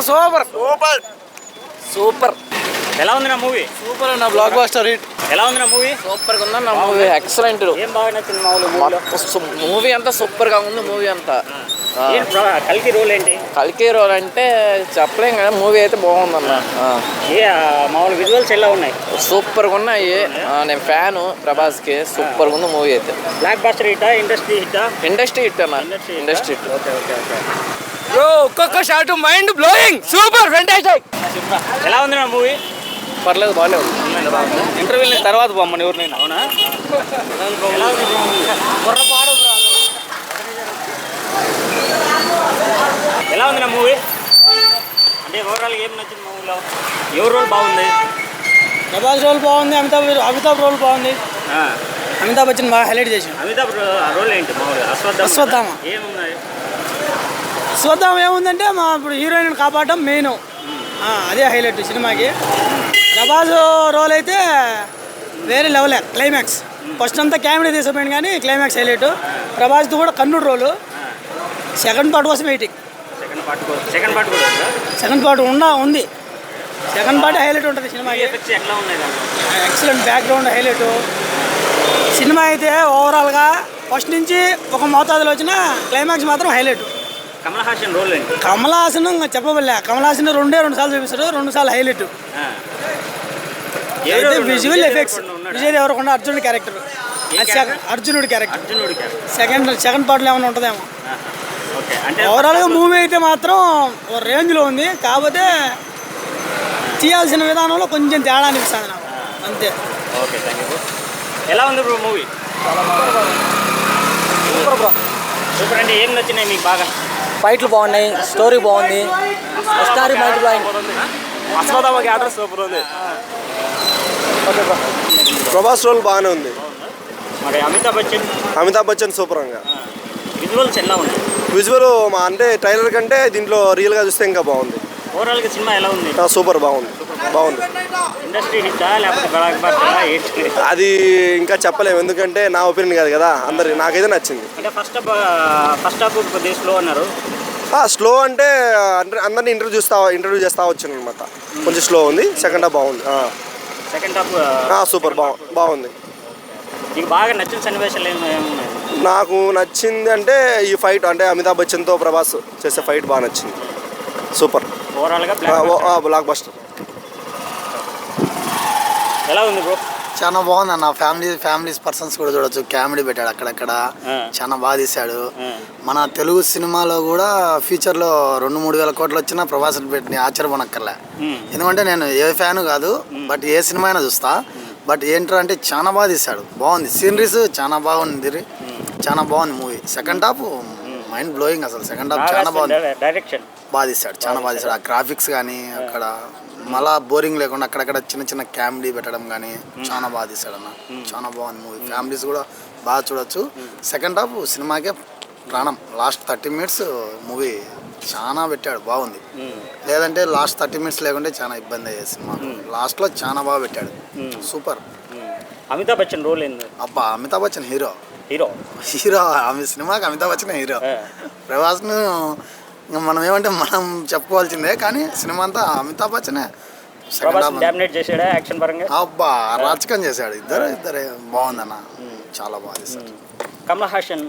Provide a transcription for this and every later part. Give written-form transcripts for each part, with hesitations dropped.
Super super super. ఎలా ఉంది నా మూవీ? సూపర్ అన్న, బ్లాక్ బస్టర్ హిట్. ఎలా ఉంది నా మూవీ? సూపర్ గా ఉంది నా మూవీ, ఎక్సలెంట్. ఏం బాగా నచ్చింది మూవీ అంతా సూపర్ గా ఉంది. మూవీ అంతా కల్కి రోల్ ఏంటి? కల్కి రోల్ అంటే చెప్పలేం కదా, మూవీ అయితే బాగుందన్న. మామూలు విజువల్స్ ఎలా ఉన్నాయి? సూపర్ గా ఉన్నాయి. నేను ఫ్యాను ప్రభాస్ కి. సూపర్ గా ఉంది మూవీ అయితే. బ్లాక్ బస్టర్ హిట్టా, ఇండస్ట్రీ హిట్టా? ఇండస్ట్రీ హిట్ అన్న, industry hit. Okay okay okay. Bro ఒక్కొక్క shot mind blowing, super fantastic. ఎలా ఉంది నా మూవీ? పర్లేదు, బాగాలేదు. ఇంటర్వ్యూ తర్వాత బొమ్మని ఎవరినైనా. అవునా? ఎలా ఉంది నా మూవీ? అంటే ఓవరాల్ ఏం నచ్చింది మూవీలో? ఎవరి రోల్ బాగుంది? ప్రభాస్ రోల్ బాగుంది, అమితాబ్ రోల్ బాగుంది. అమితాబ్ బచ్చన్ బాగా హైలైట్ చేసింది. అమితాబ్ రోల్ ఏంటి మామూలుగా? అశ్వత్థామ. ఏమున్నాయి? అశ్వత్థామ ఏముందంటే ఇప్పుడు హీరోయిన్ కాపాడటం మెయిన్, అదే హైలైట్ సినిమాకి. ప్రభాస్ రోల్ అయితే వేరే లెవెలే, క్లైమాక్స్. ఫస్ట్ అంతా కామెడీ తీసిపోయింది కానీ క్లైమాక్స్ హైలైట్. ప్రభాస్ది కూడా కన్నుడు రోలు. సెకండ్ పార్ట్ కోసం వెయిటింగ్. సెకండ్ పార్ట్ ఉంది. సెకండ్ పార్ట్ హైలైట్ ఉంటుంది సినిమాకి. Excellent background highlight. సినిమా అయితే ఓవరాల్గా ఫస్ట్ నుంచి ఒక మోతాదులో వచ్చిన క్లైమాక్స్ మాత్రం హైలైట్. కమల్ హాసన్ రోల్ ఏంటి? కమల్ హాసన్ చెప్పబల్లే. కమల్ హాసన్ రెండు సార్లు చూపిస్తాడు, 2 సార్లు హైలైట్. అయితే విజువల్ ఎఫెక్ట్స్ విజయ్ దేవరకొండ అర్జునుడి క్యారెక్టర్. అర్జునుడి క్యారెక్టర్ సెకండ్ పార్ట్లో ఏమైనా ఉంటుందేమో. ఓవరాల్గా మూవీ అయితే మాత్రం రేంజ్లో ఉంది. కాకపోతే తీయాల్సిన విధానంలో కొంచెం తేడా అనిపిస్తుంది నాకు, అంతే. Okay, thank you. ఎలా ఉంది బ్రో మూవీ? సూపర్. అంటే ఏం నచ్చినాయి మీకు బాగా? ఫైట్లు బాగున్నాయి, స్టోరీ బాగుంది, స్టోరీ మైండ్ బ్లోయింగ్. అశ్వత్థామకి ఆర్డర్ సూపర్ ఉంది. ప్రభాస్ రోల్ బాగానే ఉంది. మరి అమితాబ్ బచ్చన్ సూపర్ అంగా. విజువల్స్ ఎలా ఉంది? విజువల్ అంటే ట్రైలర్ కంటే దీంట్లో రియల్గా చూస్తే ఇంకా బాగుంది. ఓవరాల్గా సినిమా ఎలా ఉంది? సూపర్ బాగుంది. ఇండస్ట్రీ హిట్టా లేకపోతే బ్లాక్ బస్టరా ఏంటి? అది ఇంకా చెప్పలేము, ఎందుకంటే నా ఒపీనియన్ కాదు కదా. నాకైతే నచ్చింది. అంటే ఫస్ట్ హాఫ్ కొద్దిగా స్లో అన్నారు. స్లో అంటే అందరినీ ఇంటర్వ్యూ చేస్తా వచ్చింది అనమాట. కొంచెం స్లో ఉంది. సెకండ్ హాఫ్ బాగుంది. సెకండ్ హాఫ్ సూపర్ బాగుంది. మీకు బాగా నచ్చిన సన్నివేశాలు ఏమున్నాయి? నాకు నచ్చింది అంటే ఈ ఫైట్, అంటే అమితాబ్ బచ్చన్తో ప్రభాస్ చేసే ఫైట్ బాగా నచ్చింది. సూపర్. ఓవరాల్గా బ్లాక్ బస్టర్. ఎలా ఉంది బ్రో? చాలా బాగుంది అన్న. ఫ్యామిలీస్ పర్సన్స్ కూడా చూడొచ్చు. కామెడీ పెట్టాడు అక్కడక్కడ, చాలా బాగా తీశాడు. మన తెలుగు సినిమాలో కూడా ఫ్యూచర్లో 2-3 వేల కోట్లు వచ్చినా ప్రభాస్ పెట్టి ఆశ్చర్యపడక్కర్లే. ఎందుకంటే నేను ఏ ఫ్యాను కాదు, బట్ ఏ సినిమా అయినా చూస్తా. బట్ ఏంటంటే అంటే చాలా బాగా తీశాడు. బాగుంది, సీనరీస్ చాలా బాగుంది, చాలా బాగుంది movie. Second half mind blowing. అసలు సెకండ్ హాఫ్ చాలా బాగుంది. డైరెక్షన్ బాగా తీశాడు, చాలా బాగా తీశాడు. ఆ గ్రాఫిక్స్ కానీ అక్కడ మళ్ళా బోరింగ్ లేకుండా అక్కడక్కడ చిన్న కామెడీ పెట్టడం కానీ చాలా బాగా తీశాడు అన్న. చాలా బాగుంది మూవీ. ఫ్యామిలీస్ కూడా బాగా చూడొచ్చు. సెకండ్ హాఫ్ సినిమాకే ప్రాణం. లాస్ట్ 30 మినిట్స్ మూవీ చాలా పెట్టాడు, బాగుంది. లేదంటే లాస్ట్ 30 మినిట్స్ లేకుంటే చాలా ఇబ్బంది అయ్యే సినిమా. లాస్ట్లో చాలా బాగా పెట్టాడు, సూపర్. అమితాబ్ బచ్చన్ రోల్ ఏంది? అబ్బా, అమితాబ్ బచ్చన్ హీరో. ఆమె సినిమాకి అమితాబ్ బచ్చన్ హీరో. ప్రభాస్ను ఇంకా మనం ఏమంటే మనం చెప్పుకోవాల్సిందే, కానీ సినిమా అంతా అమితాబ్ బచ్చనే. అబ్బా, రాజకం చేశాడు. ఇద్దరే బాగుందన్న, చాలా బాగా చేశాడు. కమల్ హాసన్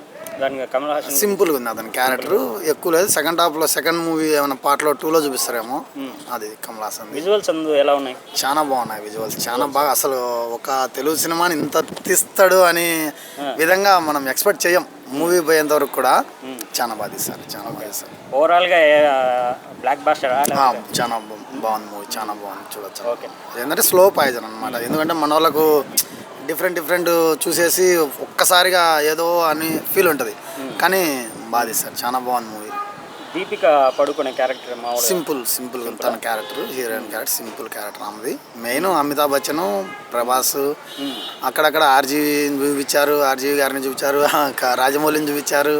సింపుల్గా ఉంది అతని క్యారెక్టర్, ఎక్కువ లేదు. సెకండ్ హాఫ్లో సెకండ్ మూవీ ఏమైనా పార్ట్లో 2లో చూపిస్తారేమో. అది కమల్ హాసన్. విజువల్స్ ఎలా ఉన్నాయి? చాలా బాగున్నాయి విజువల్స్, చాలా బాగా. అసలు ఒక తెలుగు సినిమాని ఇంత తీస్తాడు అని విధంగా మనం ఎక్స్పెక్ట్ చేయం. మూవీ పోయేంత వరకు కూడా చాలా బాగా తీస్తారు, చాలా బాగా తీస్తారు. ఓవరాల్గా బ్లాక్ బస్టర్ చాలా బాగుంది మూవీ, చాలా బాగుంది, చూడొచ్చు. ఏంటంటే స్లో పాయిజన్ అనమాట. ఎందుకంటే మన వాళ్ళకు డిఫరెంట్ చూసేసి ఒక్కసారిగా ఏదో అని ఫీల్ ఉంటుంది, కానీ బాగా తీస్తారు, చాలా బాగుంది మూవీ. దీపిక పడుకునే క్యారెక్టర్ సింపుల్ తన character, heroine character simple character ఆమెది. మెయిన్ అమితాబ్ బచ్చన్, ప్రభాస్, అక్కడక్కడ ఆర్జీవి చూపించారు, ఆర్జీవి గారిని చూపించారు, రాజమౌళిని చూపించారు,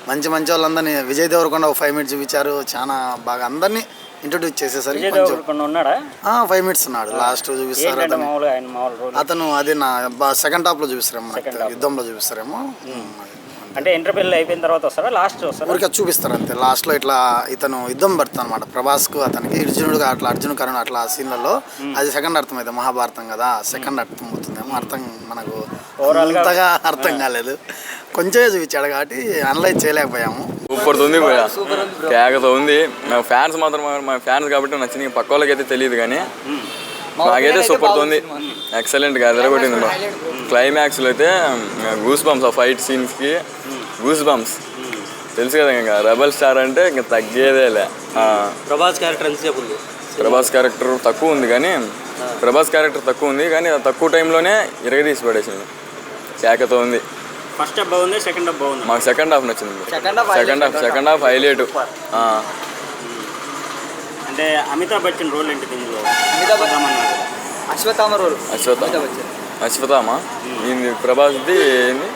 మంచి వాళ్ళందరినీ. విజయ్ దేవరకొండ 5 మినిట్స్ చూపించారు, చాలా బాగా అందరినీ ఇంట్రొడ్యూస్ చేసేసరికి 5 మినిట్స్ ఉన్నాడు. లాస్ట్ చూపిస్తారు అతను, అది నా సెకండ్ హాఫ్లో చూపిస్తారేమో, యుద్ధంలో చూపిస్తారేమో. అంటే ఇంటర్వెల్ అయిపోయిన తర్వాత వస్తారా లాస్ట్ వస్తారా? ఊరికే చూపిస్తారు అంతే. లాస్ట్లో ఇట్లా ఇతను యుద్ధం పెడతాను అనమాట ప్రభాస్కు అతనికి, అర్జునుడుగా అట్లా అర్జున్ కరుణ అట్లా సీన్లలో. అది సెకండ్ అర్థం అయితే మహాభారతం కదా, సెకండ్ అర్థం అవుతుందేమో. అర్థం మనకు అంతగా అర్థం కాలేదు, కొంచెమే చూపించాడు కాబట్టి అనలైజ్ చేయలేకపోయాము. సూపర్ ఉంది కేకతో ఉంది. మా ఫ్యాన్స్ మాత్రం మా ఫ్యాన్స్ కాబట్టి నచ్చింది. పక్క వాళ్ళకి అయితే తెలియదు కానీ నాకైతే సూపర్ ఉంది. ఎక్సలెంట్గా ఎదరగొట్టింది. క్లైమాక్స్లో అయితే గూస్ బంప్స్, ఆ ఫైట్ సీన్స్కి గూస్ బంప్స్. తెలుసు కదా ఇంకా రెబల్ స్టార్ అంటే ఇంకా తగ్గేదేలే. ప్రభాస్ క్యారెక్టర్ ఎంతసేపు ఉంది? ప్రభాస్ క్యారెక్టర్ తక్కువ ఉంది కానీ తక్కువ టైంలోనే ఇరగదీసి పడేసింది. కేకతో ఉంది. ఫస్ట్ హాఫ్ బాగుంది, సెకండ్ హాఫ్ బాగుంది. మాకు సెకండ్ హాఫ్ నచ్చింది. Second half highlight. అంటే అమితాబ్ బచ్చన్ రోల్ ఏంటి దీనిలో? అశ్వత్థామ రోల్. అశ్వత్థామ ఏంది? ప్రభాస్ది ఏంది?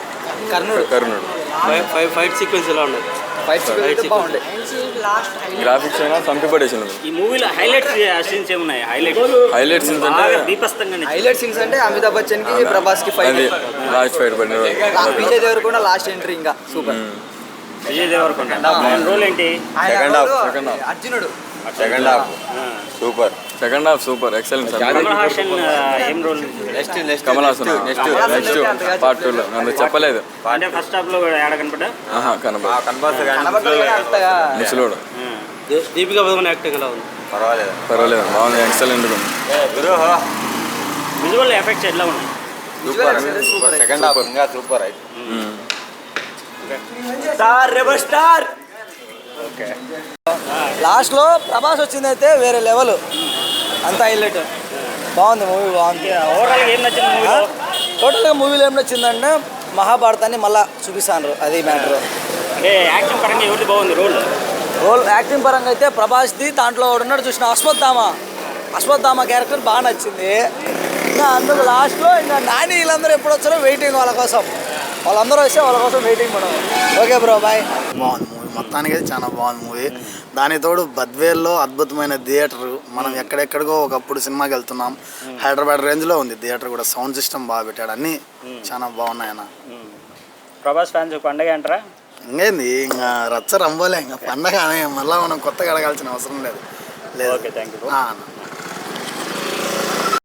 కర్ణుడు. ఫైట్ సీక్వెన్స్ ఎలా ఉన్నాయి? గ్రాఫిక్స్ అయినా చంపిపడేసింది. ఈ మూవీలో హైలైట్ సీన్స్ ఏమున్నాయి? హైలైట్ సీన్స్ అంటే హైలైట్ సీన్స్ అంటే అమితాబ్ బచ్చన్ కి ప్రభాస్ కి ఫైట్, అది లాస్ట్ ఫైట్ పడిన విజయ్ దేవరకొండ లాస్ట్ ఎంట్రీ ఇంకా సూపర్. విజయ్ దేవరకొండ రోల్ ఏంటి? అర్జునుడు. Second half super excellent. Kamal Haasan ఏం role? Kamal Haasan next part 2లో నన్ను చెప్పలేదు. అంటే ఫస్ట్ హాఫ్ లో ఏడ కనపడ్డా? ముసలోడు. దీపికా పదుకొనే యాక్టింగ్ ఎలా ఉంది? పర్వాలేదు బాగుంది, ఎక్సలెంట్ ఉంది. విజువల్ ఎఫెక్ట్స్ ఎట్లా ఉన్నాయి? సెకండ్ హాఫ్ ఇంకా సూపర్ అయితే. స్టార్ లాస్ట్లో ప్రభాస్ వచ్చింది అయితే వేరే లెవెల్, అంత హైలైట్. బాగుంది మూవీ, బాగుంది. ఓవరాల్ ఏం నచ్చింది మూవీలో? టోటల్గా మూవీలో ఏం నచ్చిందంటే మహాభారతాన్ని మళ్ళీ చూపిస్తాను, అది మ్యాటర్. అంటే యాక్షన్ పరంగా ఎవరిది బాగుంది రోల్? యాక్టింగ్ పరంగా అయితే ప్రభాస్ది. దాంట్లో ఉన్నాడు చూసిన అశ్వత్థామ క్యారెక్టర్ బాగా నచ్చింది. ఇంకా అందుకు లాస్ట్లో ఇంకా నాని వీళ్ళందరూ ఎప్పుడు వచ్చారో వెయిటింగ్ వాళ్ళ కోసం. వాళ్ళందరూ వస్తే వాళ్ళ కోసం వెయిటింగ్ మనం. Okay bro, bye. బాగుంది మూవీ, మొత్తానికి అయితే చాలా బాగుంది మూవీ. దానితోడు బద్వేల్లో అద్భుతమైన థియేటర్. మనం ఎక్కడెక్కడికో ఒకప్పుడు సినిమాకి వెళ్తున్నాం. హైదరాబాద్ రేంజ్లో ఉంది థియేటర్ కూడా. సౌండ్ సిస్టమ్ బాగా పెట్టాడు, అన్నీ చాలా బాగున్నాయి అన్న. ప్రభాస్ ఫ్యాన్స్ పండగ అంటారా? ఇంకేంది, ఇంకా రచ్చ రంబోలే, ఇంకా పండగ మళ్ళీ మనం కొత్తగా అడగాల్సిన అవసరం లేదు. Okay, thank you.